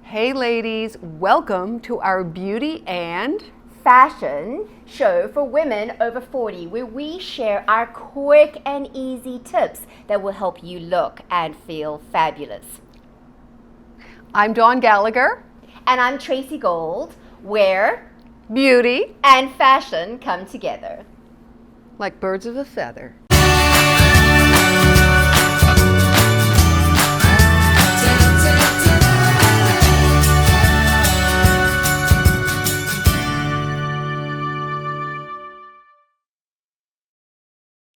Hey ladies, welcome to our beauty and fashion show for women over 40, where we share our quick and easy tips that will help you look and feel fabulous. I'm Dawn Gallagher. And I'm Tracy Gold, where beauty and fashion come together like birds of a feather.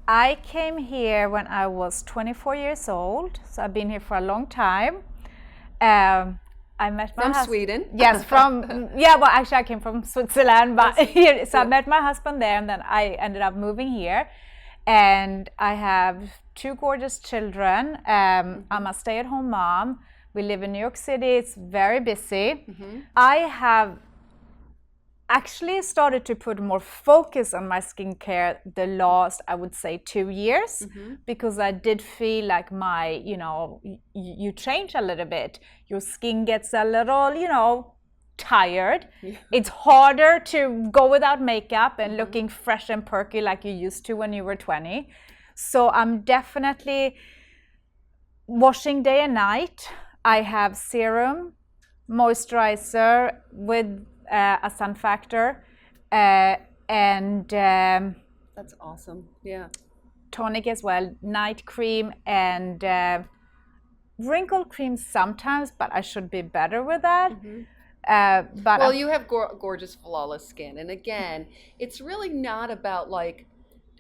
I came here when I was 24 years old, so I've been here for a long time. I met my From Sweden? Yes, well, actually I came from Switzerland, but here, so I met my husband there, and then I ended up moving here. And I have two gorgeous children. I'm a stay-at-home mom. We live in New York City. It's very busy. I have actually started to put more focus on my skincare the last, I would say, 2 years, because I did feel like you change a little bit. Your skin gets a little, tired. It's harder to go without makeup and looking fresh and perky like you used to when you were 20. So I'm definitely washing day and night. I have serum, moisturizer with a sun factor, and that's awesome. Yeah. Tonic as well, night cream, and wrinkle cream sometimes, but I should be better with that. Well, you have gorgeous, flawless skin, and again, it's really not about like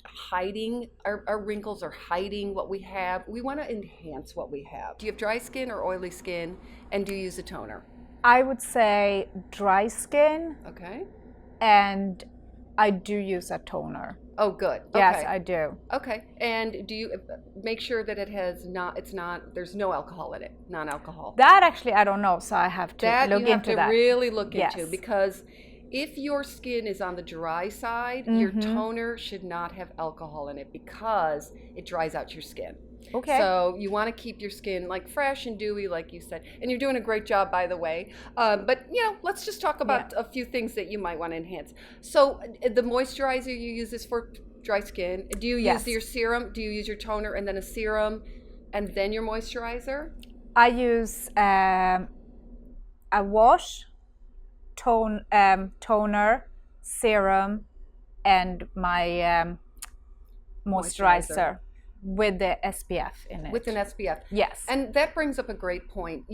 hiding our wrinkles or hiding what we have. We want to enhance what we have. Do you have dry skin or oily skin, and do you use a toner? I would say dry skin. Okay. And I do use a toner. Oh, good. Okay. Yes, I do. Okay. And do you make sure that there's no alcohol in it, non-alcohol? That actually, I don't know, so I have to look into that. You have to really look Yes. into, because if your skin is on the dry side, your toner should not have alcohol in it, because it dries out your skin. Okay. So you want to keep your skin like fresh and dewy, like you said. And you're doing a great job, by the way. But let's just talk about a few things that you might want to enhance. So the moisturizer you use is for dry skin. Do you use your serum? Do you use your toner and then a serum and then your moisturizer? I use a wash, toner, serum, and my moisturizer. With the SPF in it. With an SPF. Yes. And that brings up a great point.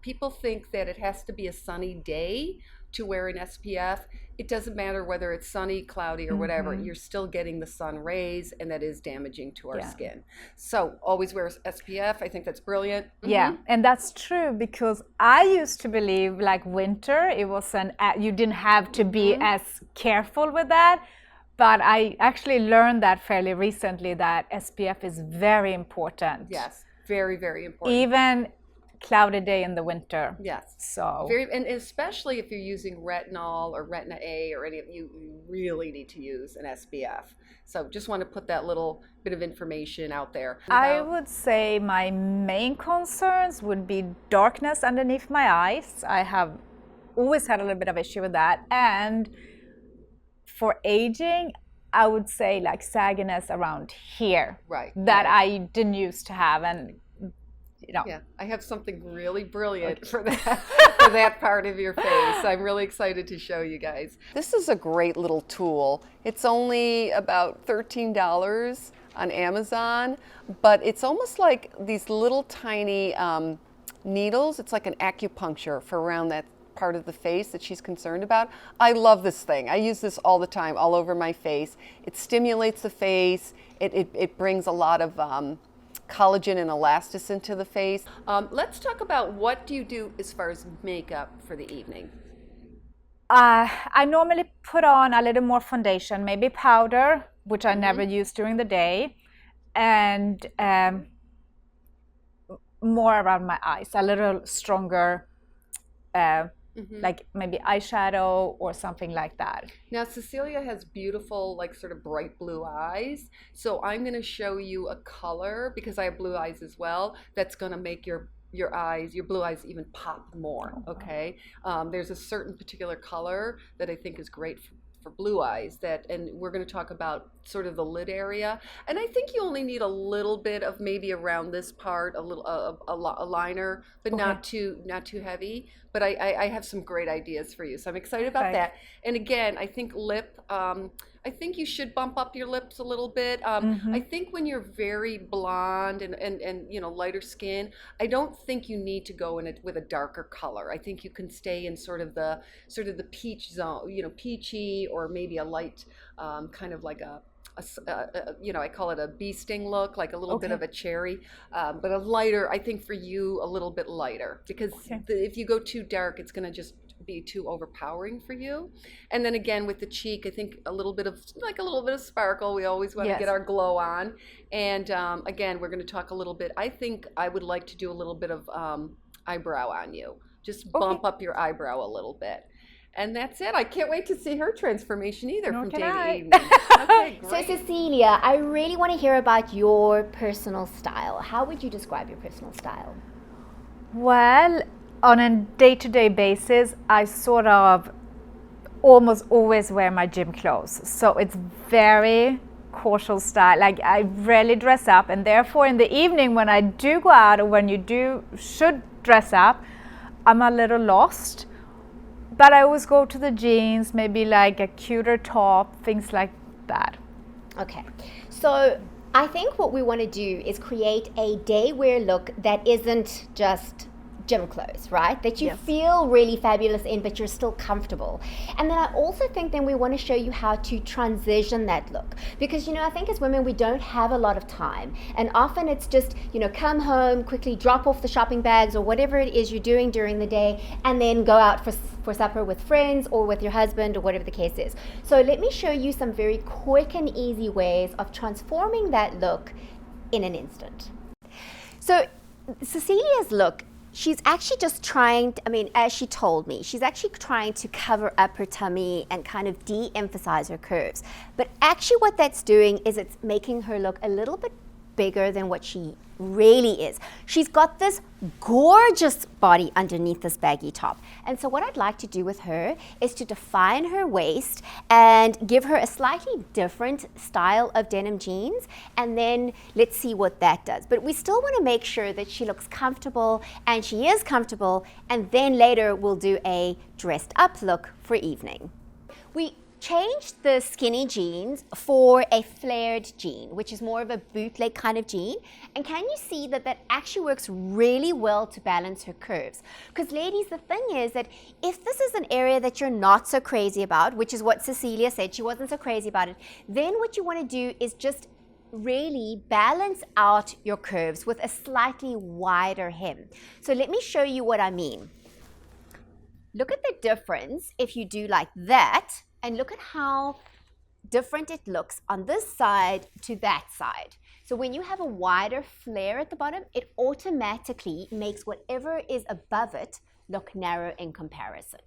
People think that it has to be a sunny day to wear an SPF. It doesn't matter whether it's sunny, cloudy, or whatever. You're still getting the sun rays, and that is damaging to our skin. So always wear SPF. I think that's brilliant. Yeah, and that's true, because I used to believe like winter, it was you didn't have to be as careful with that. But I actually learned that fairly recently, that SPF is very important. Yes, very, very important. Even cloudy day in the winter. Yes. So. And especially if you're using retinol or Retina A or any of you really need to use an SPF. So just want to put that little bit of information out there. I would say my main concerns would be darkness underneath my eyes. I have always had a little bit of issue with that. And for aging, I would say like sagginess around here. Right. That I didn't used to have, and Yeah, I have something really brilliant for that part of your face. I'm really excited to show you guys. This is a great little tool. It's only about $13 on Amazon, but it's almost like these little tiny needles. It's like an acupuncture for around that part of the face that she's concerned about. I love this thing. I use this all the time, all over my face. It stimulates the face. It brings a lot of collagen and elasticity to the face. Let's talk about, what do you do as far as makeup for the evening? I normally put on a little more foundation, maybe powder, which I never use during the day, and more around my eyes, a little stronger, like maybe eyeshadow or something like that. Now, Cecelia has beautiful, like sort of bright blue eyes. So I'm going to show you a color, because I have blue eyes as well, that's going to make your your eyes, your blue eyes even pop more, okay? There's a certain particular color that I think is great for blue eyes, and we're going to talk about sort of the lid area, and I think you only need a little bit of maybe around this part, a little a liner, but not too heavy. But I have some great ideas for you, so I'm excited about that. And again, I think lip, I think you should bump up your lips a little bit. I think when you're very blonde and you know, lighter skin, I don't think you need to go in it with a darker color. I think you can stay in sort of the peach zone, you know, peachy, or maybe a light kind of like a you know, I call it a bee sting look, like a little bit of a cherry, but a lighter, I think for you, a little bit lighter, because if you go too dark, it's going to just be too overpowering for you. And then again, with the cheek, I think a little bit of sparkle. We always want to get our glow on. And again, we're going to talk a little bit. I think I would like to do a little bit of eyebrow on you. Just bump up your eyebrow a little bit. And that's it. I can't wait to see her transformation either from day to evening. Okay, great. So Cecelia, I really want to hear about your personal style. How would you describe your personal style? Well, on a day-to-day basis, I sort of almost always wear my gym clothes. So it's very casual style. Like, I rarely dress up, and therefore in the evening when I do go out, or when you should dress up, I'm a little lost. But I always go to the jeans, maybe like a cuter top, things like that. Okay, so I think what we want to do is create a day wear look that isn't just gym clothes, right? That you feel really fabulous in, but you're still comfortable. And then I also think then we want to show you how to transition that look, because, you know, I think as women we don't have a lot of time, and often it's just, you know, come home, quickly drop off the shopping bags or whatever it is you're doing during the day, and then go out for supper with friends or with your husband or whatever the case is. So let me show you some very quick and easy ways of transforming that look in an instant. So Cecilia's look, she's actually just trying to, I mean, as she told me, she's actually trying to cover up her tummy and kind of de-emphasize her curves. But actually what that's doing is it's making her look a little bit bigger than what she really is. She's got this gorgeous body underneath this baggy top. And so what I'd like to do with her is to define her waist and give her a slightly different style of denim jeans, and then let's see what that does. But we still want to make sure that she looks comfortable, and she is comfortable, and then later we'll do a dressed up look for evening. We changed the skinny jeans for a flared jean, which is more of a bootleg kind of jean. And can you see that that actually works really well to balance her curves? Because ladies, the thing is that if this is an area that you're not so crazy about, which is what Cecelia said, she wasn't so crazy about it, then what you want to do is just really balance out your curves with a slightly wider hem. So let me show you what I mean. Look at the difference if you do like that, and look at how different it looks on this side to that side. So when you have a wider flare at the bottom, it automatically makes whatever is above it look narrow in comparison.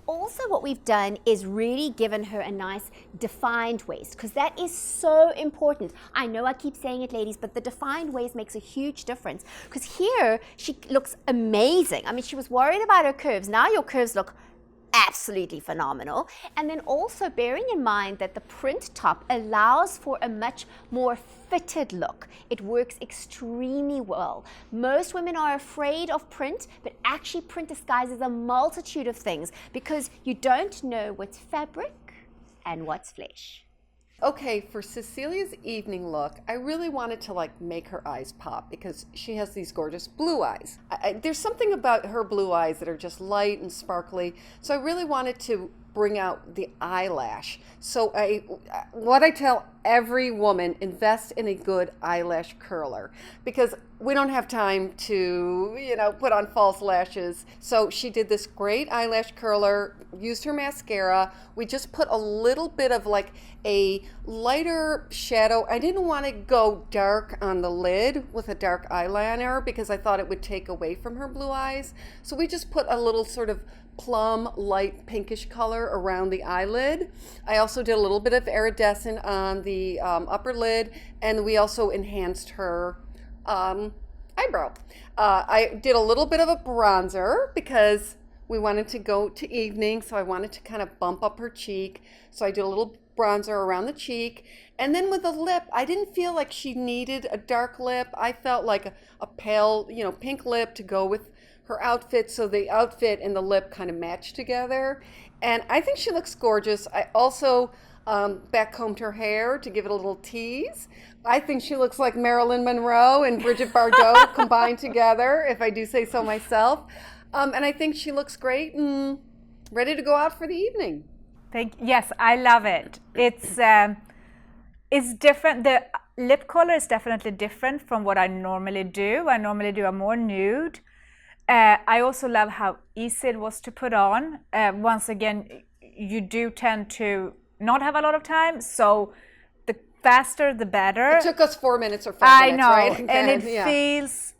Also, what we've done is really given her a nice defined waist, because that is so important. I know I keep saying it, ladies, but the defined waist makes a huge difference, because here she looks amazing. I mean, she was worried about her curves. Now your curves look absolutely phenomenal. And then also bearing in mind that the print top allows for a much more fitted look. It works extremely well. Most women are afraid of print, but actually print disguises a multitude of things because you don't know what's fabric and what's flesh. Okay, for Cecilia's evening look, I really wanted to like make her eyes pop because she has these gorgeous blue eyes. There's something about her blue eyes that are just light and sparkly, so I really wanted to bring out the eyelash. So what I tell every woman, invest in a good eyelash curler, because we don't have time to, you know, put on false lashes. So she did this great eyelash curler, used her mascara. We just put a little bit of like a lighter shadow. I didn't want to go dark on the lid with a dark eyeliner because I thought it would take away from her blue eyes. So we just put a little sort of plum light pinkish color around the eyelid. I also did a little bit of iridescent on the upper lid, and we also enhanced her eyebrow. I did a little bit of a bronzer because we wanted to go to evening, so I wanted to kind of bump up her cheek. So I did a little bronzer around the cheek. And then with the lip, I didn't feel like she needed a dark lip. I felt like a pale, pink lip to go with her outfit, so the outfit and the lip kind of matched together. And I think she looks gorgeous. I also backcombed her hair to give it a little tease. I think she looks like Marilyn Monroe and Bridget Bardot combined together, if I do say so myself. And I think she looks great and ready to go out for the evening. Yes, I love it. It's different. The lip color is definitely different from what I normally do. I normally do a more nude. I also love how easy it was to put on. Once again, you do tend to not have a lot of time, so the faster the better. It took us 4 minutes or 5 minutes, right? I know, and it feels,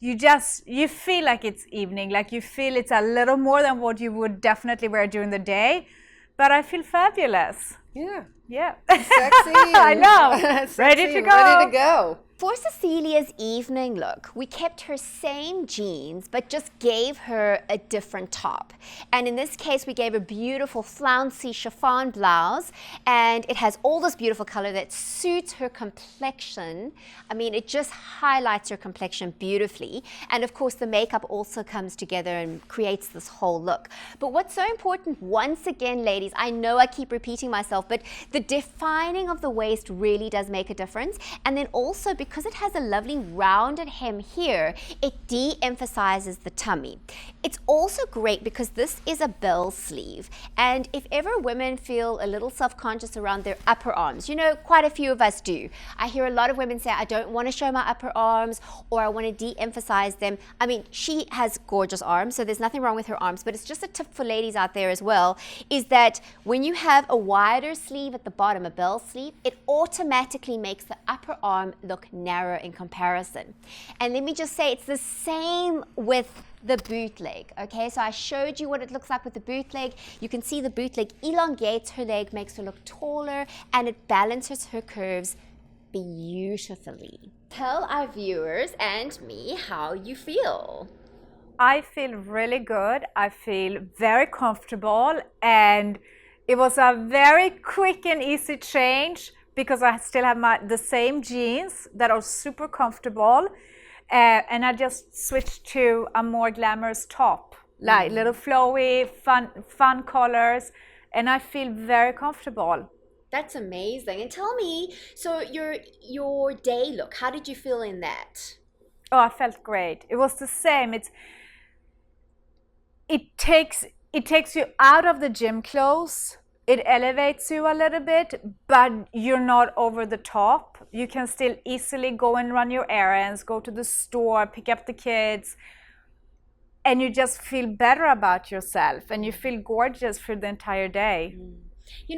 you feel like it's evening, like you feel it's a little more than what you would definitely wear during the day, but I feel fabulous. Yeah. Sexy. I know. Ready to go. For Cecelia's evening look, we kept her same jeans, but just gave her a different top. And in this case, we gave her a beautiful flouncy chiffon blouse, and it has all this beautiful color that suits her complexion. I mean, it just highlights her complexion beautifully. And of course, the makeup also comes together and creates this whole look. But what's so important, once again, ladies, I know I keep repeating myself, but the defining of the waist really does make a difference. And then also, because it has a lovely rounded hem here, it de-emphasizes the tummy. It's also great because this is a bell sleeve, and if ever women feel a little self-conscious around their upper arms, quite a few of us do. I hear a lot of women say, I don't want to show my upper arms, or I want to de-emphasize them. I mean, she has gorgeous arms, so there's nothing wrong with her arms, but it's just a tip for ladies out there as well, is that when you have a wider sleeve at the bottom, a bell sleeve, it automatically makes the upper arm look narrow in comparison. And let me just say, it's the same with the bootleg. Okay, so I showed you what it looks like with the bootleg. You can see the bootleg elongates her leg, makes her look taller, and it balances her curves beautifully. Tell our viewers and me how you feel. I feel really good. I feel very comfortable, and it was a very quick and easy change because I still have the same jeans that are super comfortable, and I just switched to a more glamorous top, like little flowy, fun colors, and I feel very comfortable. That's amazing. And tell me, so your day look, how did you feel in that? Oh, I felt great. It was the same. It takes you out of the gym clothes. It elevates you a little bit, but you're not over the top. You can still easily go and run your errands, go to the store, pick up the kids, and you just feel better about yourself, and you feel gorgeous for the entire day.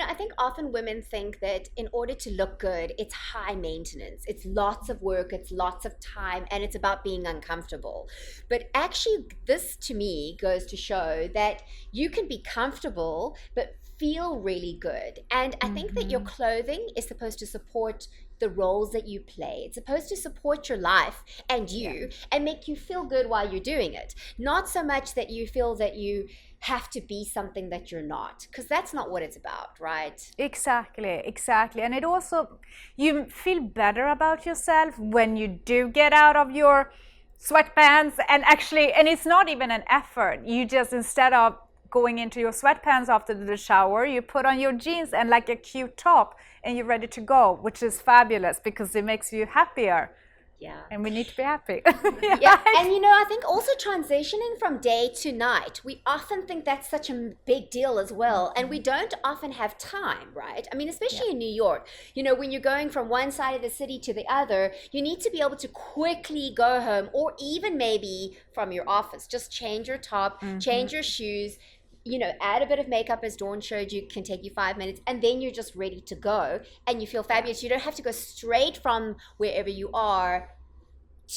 I think often women think that in order to look good, it's high maintenance. It's lots of work, it's lots of time, and it's about being uncomfortable. But actually, this to me goes to show that you can be comfortable, but feel really good. And I think that your clothing is supposed to support the roles that you play. It's supposed to support your life and you, and make you feel good while you're doing it. Not so much that you feel that you have to be something that you're not, because that's not what it's about, right? Exactly. And it also, you feel better about yourself when you do get out of your sweatpants, and it's not even an effort. You just, instead of going into your sweatpants after the shower, you put on your jeans and like a cute top, and you're ready to go, which is fabulous because it makes you happier. Yeah. And we need to be happy. Yeah. And I think also transitioning from day to night, we often think that's such a big deal as well. And we don't often have time, right? I mean, especially in New York, when you're going from one side of the city to the other, you need to be able to quickly go home, or even maybe from your office, just change your top, change your shoes, add a bit of makeup, as Dawn showed you, can take you 5 minutes, and then you're just ready to go, and you feel fabulous. You don't have to go straight from wherever you are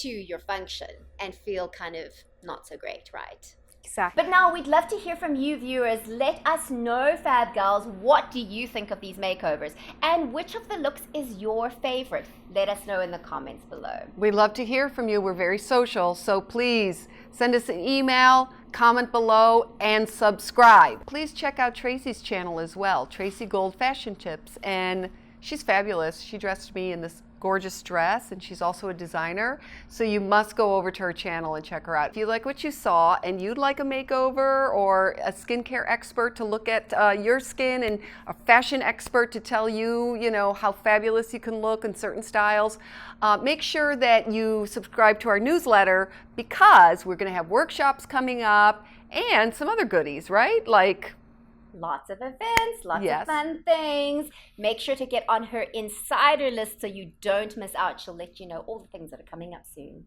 to your function and feel kind of not so great, right? Exactly. But now we'd love to hear from you viewers. Let us know, Fab Girls, what do you think of these makeovers? And which of the looks is your favorite? Let us know in the comments below. We love to hear from you. We're very social, so please send us an email, comment below, and subscribe. Please check out Tracy's channel as well, Tracy Gold Fashion Tips, and she's fabulous. She dressed me in this gorgeous dress, and she's also a designer, so you must go over to her channel and check her out. If you like what you saw and you'd like a makeover or a skincare expert to look at your skin and a fashion expert to tell you, you know, how fabulous you can look in certain styles, make sure that you subscribe to our newsletter, because we're going to have workshops coming up and some other goodies, right? Like lots of events, lots of fun things. Make sure to get on her insider list so you don't miss out. She'll let you know all the things that are coming up soon.